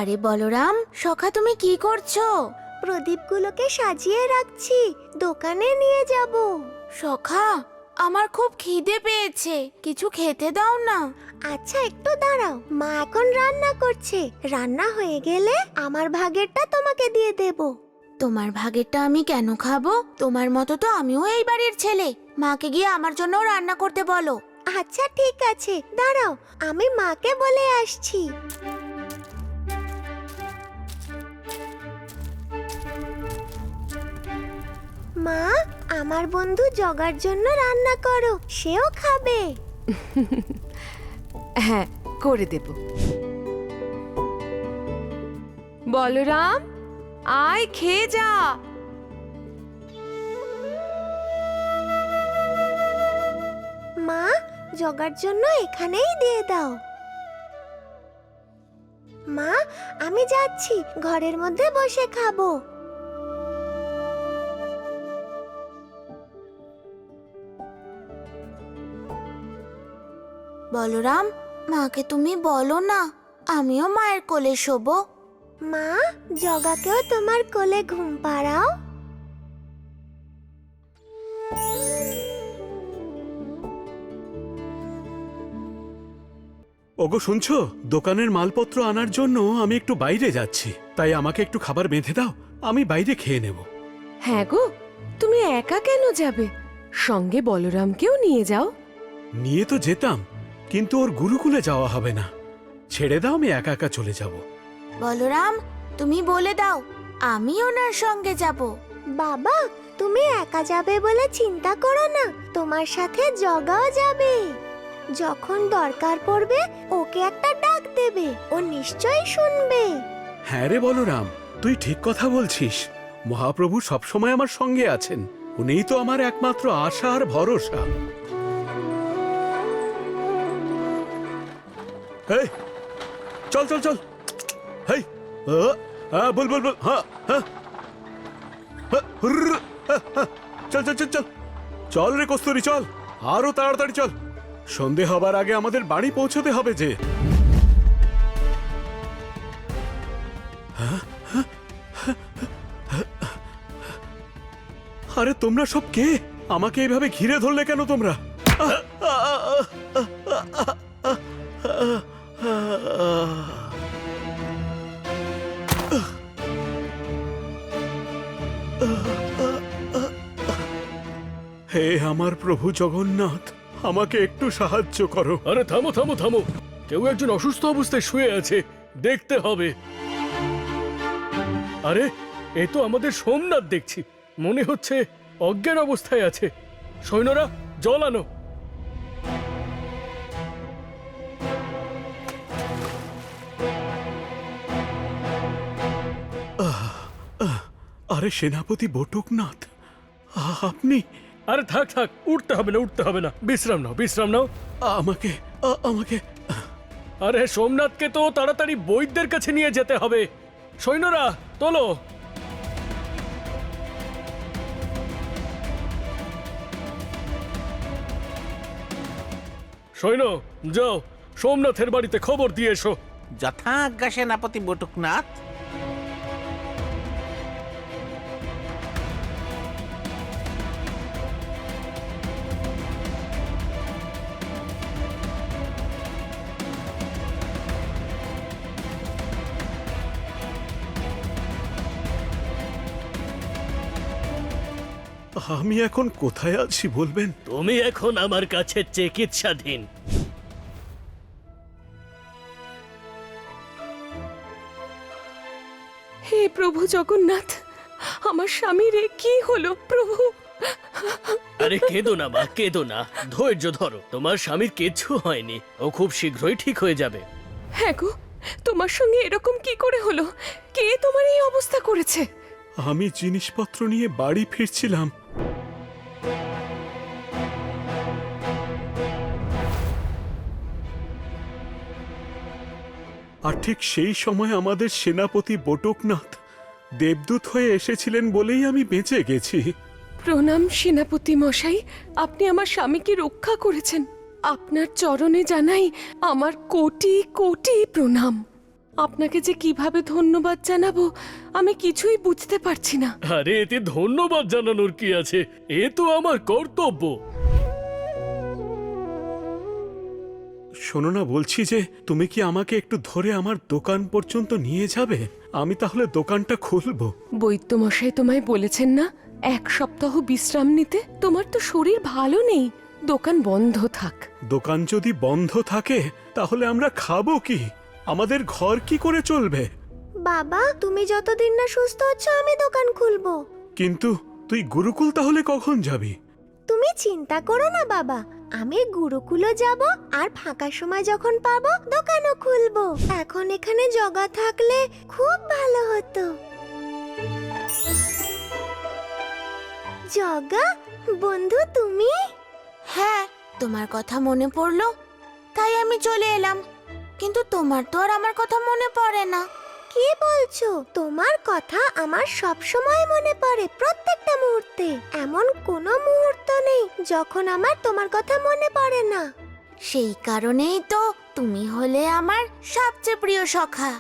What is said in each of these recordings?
আরে বলরাম, সখা তুমি কি করছো? প্রদীপগুলোকে সাজিয়ে রাখছি, দোকানে নিয়ে যাব। সখা, আমার খুব খিদে পেয়েছে, কিছু খেতে দাও না। আচ্ছা একটু দাঁড়াও, মা এখন রান্না করছে। রান্না হয়ে গেলে আমার ভাগেরটা তোমাকে দিয়ে দেব। তোমার ভাগেরটা আমি কেন খাবো? তোমার মতো তো আমিও এই বাড়ির ছেলে। মাকে গিয়ে আমার জন্য রান্না করতে বলো। আচ্ছা ঠিক আছে, দাঁড়াও, আমি মাকে বলে আসছি। মা, আমার বন্ধু জগার জন্য রান্না করো, সেও খাবে। হ্যাঁ, করে দেব। বলরাম, আয় খেয়ে যা। মা, জগার জন্য এখানেই দিয়ে দাও। মা, আমি যাচ্ছি, ঘরের মধ্যে বসে খাবো। বলরাম, মাকে তুমি বলো না, আমিও মায়ের কোলে শোবো। মা, জগাকেও তোমার কোলে ঘুম পাড়াও। ওগো শুনছো, দোকানের মালপত্র আনার জন্য আমি একটু বাইরে যাচ্ছি, তাই আমাকে একটু খাবার বেঁধে দাও, আমি বাইরে খেয়ে নেব। হ্যাঁ গো, তুমি একা কেন যাবে? সঙ্গে বলরামকেও নিয়ে যাও। নিয়ে তো যেতাম, কিন্তু ওর গুরুকুলে যাওয়া হবে না। ছেড়ে দাও, আমি একা একা চলে যাব। বলরাম, তুমি বলে দাও, আমি ওনার সঙ্গে যাব। বাবা, তুমি একা যাবে বলে চিন্তা করো না, তোমার সাথে জগাও যাবে। যখন দরকার পড়বে ওকে একটা ডাক দেবে, ও নিশ্চয়ই শুনবে। হ্যাঁ রে বলরাম, তুই ঠিক কথা বলছিস। মহাপ্রভু সবসময় আমার সঙ্গে আছেন, উনিই তো আমার একমাত্র আশা আর ভরসা। এই, চল চল চল। হেই, বল বল বল। হ্যাঁ হ্যাঁ, চল চল চল চল। চল রে কস্তুরী, চল, আরো তাড়াতাড়ি চল। সন্ধে হবার আগে আমাদের বাড়ি পৌঁছতে হবে যে। আরে তোমরা সব কে? আমাকে এইভাবে ঘিরে ধরলে কেন তোমরা? হে আমার প্রভু জগন্নাথ, আমাকে একটু সাহায্য করো। আরে থামো থামো থামো, কেউ একজন অসুস্থ অবস্থায় শুয়ে আছে, দেখতে হবে। আরে এ তো আমাদের সোমনাথ দেখছি, মনে হচ্ছে অজ্ঞান অবস্থায় আছে। সৈন্যরা, জল আনো। আরে সেনাপতি বটুকনাথ, আপনি? আরে থাক থাক, উঠতে হবে না, উঠতে হবে না, বিশ্রাম নাও, বিশ্রাম নাও। আমাকে আমাকে আরে সোমনাথকে তো তাড়াতাড়ি বৈদ্যের কাছে নিয়ে যেতে হবে। সৈন্যরা, তোলো। সৈন্য, যাও সোমনাথের বাড়িতে খবর দিয়ে এসো। যথাজ্ঞা সেনাপতি বটুকনাথ। আমি এখন কোথায় আছি বলবেন? তুমি এখন আমার কাছে চিকিৎসাধীন। হে প্রভু জগন্নাথ, আমার স্বামীর এ কি হলো প্রভু? আরে কেঁদো না মা, কেঁদো না, ধৈর্য ধরো, তোমার স্বামীর কিচ্ছু হয়নি, ও খুব শীঘ্রই ঠিক হয়ে যাবে। হ্যাঁ গো, তোমার সঙ্গে এরকম কি করে হলো? কে তোমার এই অবস্থা করেছে? আমি জিনিসপত্র নিয়ে বাড়ি ফিরছিলাম, আর ঠিক সেই সময় আমাদের সেনাপতি বটুকনাথ দেবদূত হয়ে এসেছিলেন বলেই আমি বেঁচে গেছি। প্রণাম সেনাপতি মশাই, আপনি আমার স্বামীকে রক্ষা করেছেন। আপনার চরণে জানাই আমার কোটি কোটি প্রণাম। আপনাকে যে কিভাবে ধন্যবাদ জানাবো আমি কিছুই বুঝতে পারছি না। আরে এতে ধন্যবাদ জানানোর কি আছে, এ তো আমার কর্তব্য। শোনো না, বলছি যে তুমি কি আমাকে একটু ধরে আমার দোকান পর্যন্ত নিয়ে যাবে? আমি তাহলে দোকানটা খুলবো। বৈদ্যমশাই তোমায় বলেছেন না 1 সপ্তাহ বিশ্রাম নিতে? তোমার তো শরীর ভালো নেই, দোকান বন্ধ থাক। দোকান যদি বন্ধ থাকে তাহলে আমরা খাবো কি? আমাদের ঘর কি করে চলবে? বাবা, তুমি যতদিন না সুস্থ হচ্ছ আমি দোকান খুলবো। কিন্তু তুই গুরুকুল তাহলে কখন যাবি? তুমি চিন্তা করো না বাবা, আমি গুরুকুলও যাব আর ফাঁকা সময় যখন পাবো দোকানও খুলবো। এখন এখানে জগা থাকলে খুব ভালো হতো। জগা বন্ধু, তুমি? হ্যাঁ, তোমার কথা মনে পড়লো তাই আমি চলে এলাম। কিন্তু তোমার তো আর আমার কথা মনে পড়ে না। কি বলছো? তোমার কথা আমার সব সময় মনে পড়ে, প্রত্যেকটা মুহূর্তে। এমন কোনো মুহূর্ত নেই যখন আমার তোমার কথা মনে পড়ে না। সেই কারণেই তো তুমি হলে আমার সবচেয়ে প্রিয় সখা।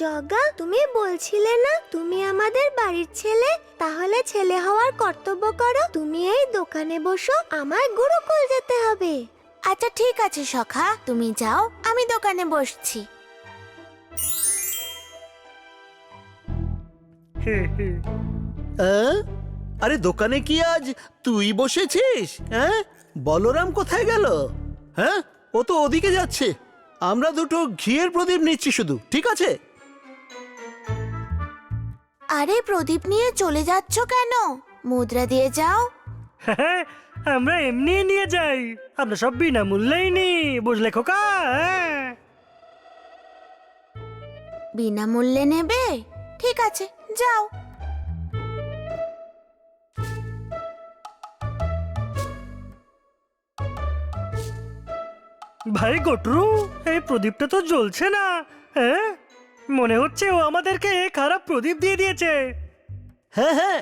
জগা, তুমি বলছিলে না তুমি আমাদের বাড়ির ছেলে? তাহলে ছেলে হওয়ার কর্তব্য করো। তুমি এই দোকানে বসো, আমার গুরুকুল যেতে হবে। আচ্ছা ঠিক আছে সখা, তুমি যাও, আমি দোকানে বসছি। আরে দোকানে কি আজ তুই বসেছিস? হ্যাঁ, বলরাম কোথায় গেল? হ্যাঁ, ও তো ওদিকে যাচ্ছে। আমরা দুটো ঘিয়ের প্রদীপ নিচ্ছি শুধু, ঠিক আছে? আরে প্রদীপ নিয়ে চলে যাচ্ছ কেন? মুদ্রা দিয়ে যাও। হ্যাঁ, আমরা এমনি নিয়ে যাই, আমরা সব বিনামূল্যেই নিই, বুঝলে খোকা? হ্যাঁ। বিনামূল্যে নেবে? ঠিক আছে, যাও। ভাই গটরু, এই প্রদীপটা তো জ্বলছে না। হ্যাঁ, মনে হচ্ছে ও আমাদেরকে খারাপ প্রদীপ দিয়ে দিয়েছে। হ্যাঁ হ্যাঁ,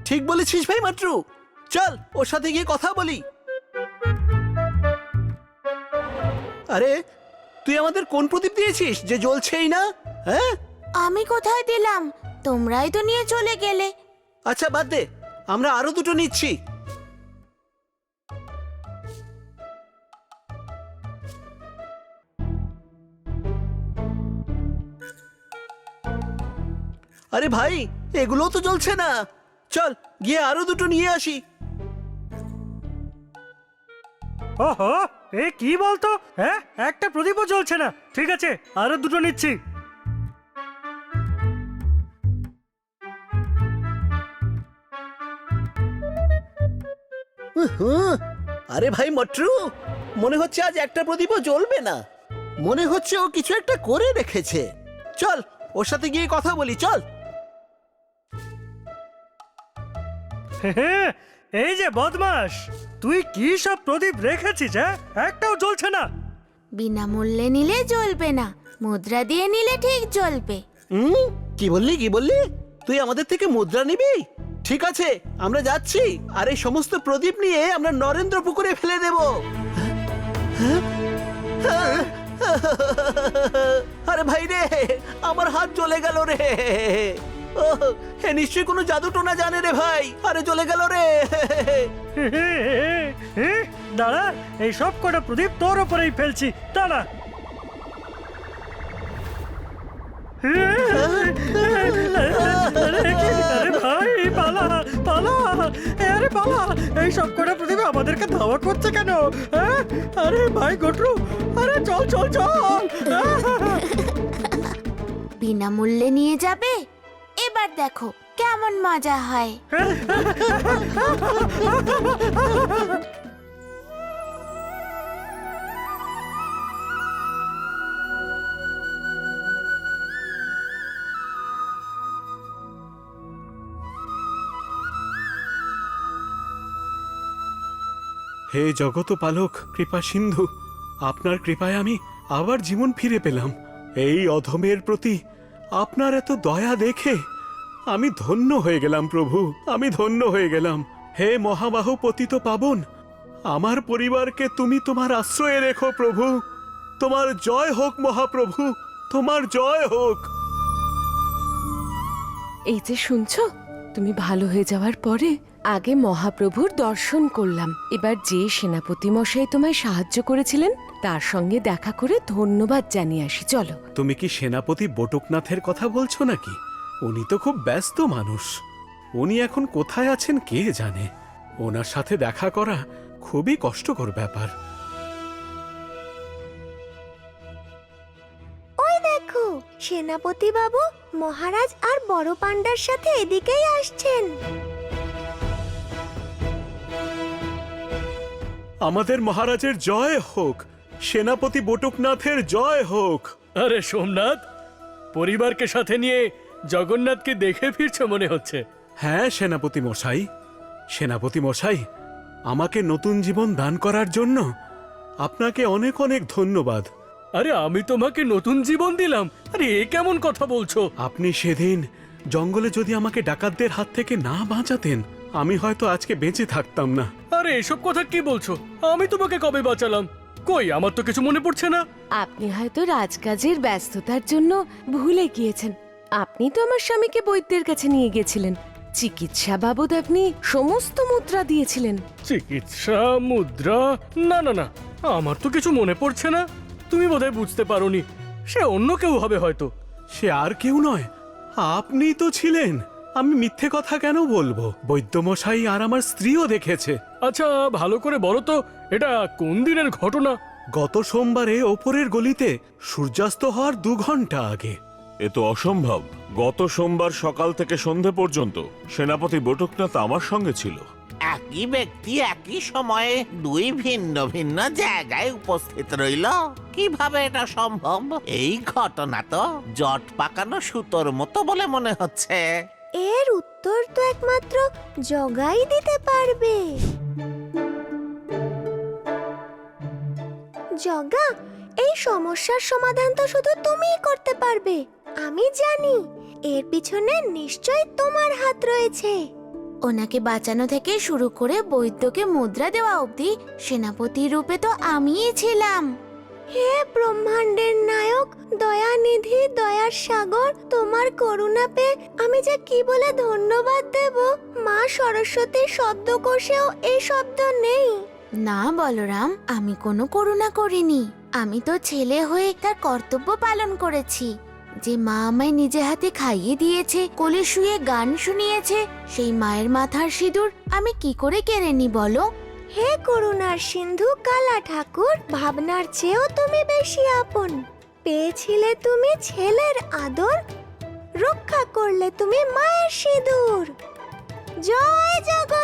ঠিক বলেছিস ভাই মাট্রু। চল ওর সাথে গিয়ে কথা বলি। আরে তুই আমাদের কোন প্রদীপ দিয়েছিস যে জ্বলছেই না? হ্যাঁ, আমি কোথায় দিলাম? তোমরাই তো নিয়ে চলে গেলে। আচ্ছা বাদ দে, আমরা আরো দুটো নিচ্ছি। আরে ভাই, এগুলোও তো জ্বলছে না। চল গিয়ে আরো দুটো নিয়ে আসি। ওহো, এ কি বলতো? হ্যাঁ, একটা প্রদীপও জ্বলছে না। ঠিক আছে, আরো দুটো নিচ্ছি। হুম, আরে ভাই মট্রু, মনে হচ্ছে আজ একটা প্রদীপও জ্বলবে না। মনে হচ্ছে ও কিছু একটা করে রেখেছে। চল ওর সাথে গিয়ে কথা বলি, চল। হ্যাঁ, এই যে বদমাস, তুই কি সব প্রদীপ রেখেছিস? হ্যাঁ, একটাও জ্বলছে না। বিনামূল্যে নিলে জ্বলবে না, মুদ্রা দিয়ে নিলে ঠিক জ্বলবে। কি বললি কি বললি? তুই আমাদের থেকে মুদ্রা নিবি? ঠিক আছে, আমরা যাচ্ছি। আর এই সমস্ত প্রদীপ নিয়ে আমরা নরেন্দ্র পুকুরে ফেলে দেব। আরে ভাই রে, আমার হাত জ্বলে গেল রে। হে নিশ্চয়ই কোনো জাদু টোনা জানে রে ভাই। আরে জ্বলে গেল রে। দাঁড়া, এই সব কটা প্রদীপ তোর ওপরেই ফেলছি, দাঁড়া। আরে ভাই, পালা পালা, আরে পালা। এই সব কটা প্রদীপ আমাদেরকে ধাওয়া করছে কেন? আরে ভাই গটরু, আরে চল চল চল। বিনামূল্যে নিয়ে যাবে? এবার দেখো কেমন মজা হয়। হে জগতপালক কৃপা সিন্ধু, আপনার কৃপায় আমি আবার জীবন ফিরে পেলাম। এই অধমের প্রতি আপনার এত দয়া দেখে আমি ধন্য হয়ে গেলাম প্রভু, আমি ধন্য হয়ে গেলাম। হে মহাবাহু পতিত পাবন, আমার পরিবারকে তুমি তোমার আশ্রয়ে রেখো প্রভু। তোমার জয় হোক মহাপ্রভু, তোমার জয় হোক। এই যে শুনছো, তুমি ভালো হয়ে যাওয়ার পরে আগে মহাপ্রভুর দর্শন করলাম। এবার যে সেনাপতি মশাই তোমায় সাহায্য করেছিলেন তার সঙ্গে দেখা করে ধন্যবাদ জানিয়ে আসি, চলো। তুমি কি সেনাপতি বটুকনাথের কথা বলছো নাকি? উনি তো খুব ব্যস্ত মানুষ। উনি এখন কোথায় আছেন কে জানে। ওনার সাথে দেখা করা খুবই কষ্টকর ব্যাপার। ওই দেখো, সেনাপতি বাবু মহারাজ আর বড় পান্ডার সাথে এদিকেই আসছেন। আমাদের মহারাজের জয় হোক, সেনাপতি বটুকনাথের জয় হোক। আরে সোমনাথ, পরিবারকে সাথে নিয়ে জগন্নাথকে দেখে ফিরছো মনে হচ্ছে। হ্যাঁ সেনাপতি মশাই, সেনাপতি মশাই, আমাকে নতুন জীবন দান করার জন্য আপনাকে অনেক অনেক ধন্যবাদ। আরে আমি তোমাকে নতুন জীবন দিলাম? আরে এ কেমন কথা বলছো? আপনি সেদিন জঙ্গলে যদি আমাকে ডাকাতদের হাত থেকে না বাঁচাতেন, আমি হয়তো আজকে বেঁচে থাকতাম না। আরে এসব কথা কি বলছো? আমি তোমাকে কবে বাঁচালাম? কই, আমার তো কিছু মনে পড়ছে না। আপনি হয়তো রাজকাজের ব্যস্ততার জন্য ভুলে গিয়েছেন। আপনি তো আমার স্বামীকে বৈদ্যের কাছে নিয়ে গেছিলেন, চিকিৎসা বাবদ আপনি সমস্ত মুদ্রা দিয়েছিলেন। চিকিৎসা মুদ্রা? না না না, আমার তো কিছু মনে পড়ছে না। তুমি বোধহয় বুঝতে পারোনি, সে অন্য কেউ হবে হয়তো। সে আর কেউ নয়, আপনি তো ছিলেন। আমি মিথ্যে কথা কেন বলবো? বৈদ্যমশাই আর আমার স্ত্রীও দেখেছে। আচ্ছা ভালো করে বলো তো, এটা কোন দিনের ঘটনা? গত সোমবারে ওপরের গলিতে সূর্যাস্ত হওয়ার 2 ঘন্টা আগে। এ তো অসম্ভব। গত সোমবার সকাল থেকে সন্ধে পর্যন্ত সেনাপতি বটুকনাথ আমার সঙ্গে ছিল। একই ব্যক্তি একই সময়ে দুই ভিন্ন ভিন্ন জায়গায় উপস্থিত রইল, কিভাবে এটা সম্ভব? এই ঘটনা তো জট পাকানো সুতোর মতো বলে মনে হচ্ছে। এর উত্তর তো একমাত্র জগাই দিতে পারবে। জগা, এই সমস্যার সমাধান তো শুধু তুমিই করতে পারবে। আমি জানি এর পিছনে নিশ্চয়ই তোমার হাত রয়েছে। ওনাকে বাঁচানো থেকে শুরু করে বৈদ্যকে মুদ্রা দেওয়া অবধি সেনাপতি রূপে তো আমিই ছিলাম। হে ব্রহ্মাণ্ডের নায়ক, দয়ানিধি, দয়ার সাগর, তোমার করুণা পেয়ে আমি যে কি বলে ধন্যবাদ দেব। মা সরস্বতীর শব্দকোষেও এই শব্দ নেই। না বলরাম, আমি কোনো করুণা করিনি। আমি তো ছেলে হয়ে তার কর্তব্য পালন করেছি। যে মা আমায় নিজে হাতে খাইয়ে দিয়েছে, কোলে শুয়ে গান শুনিয়েছে, সেই মায়ের মাথার সিঁদুর আমি কি করে কেড়ে নি বলো? হে করুণার সিন্ধু কালা ঠাকুর, ভাবনার চেয়েও তুমি বেশি আপন। পেয়েছিলে তুমি ছেলের আদর, রক্ষা করলে তুমি মায়ের সিঁদুর। জয় জগন্নাথ।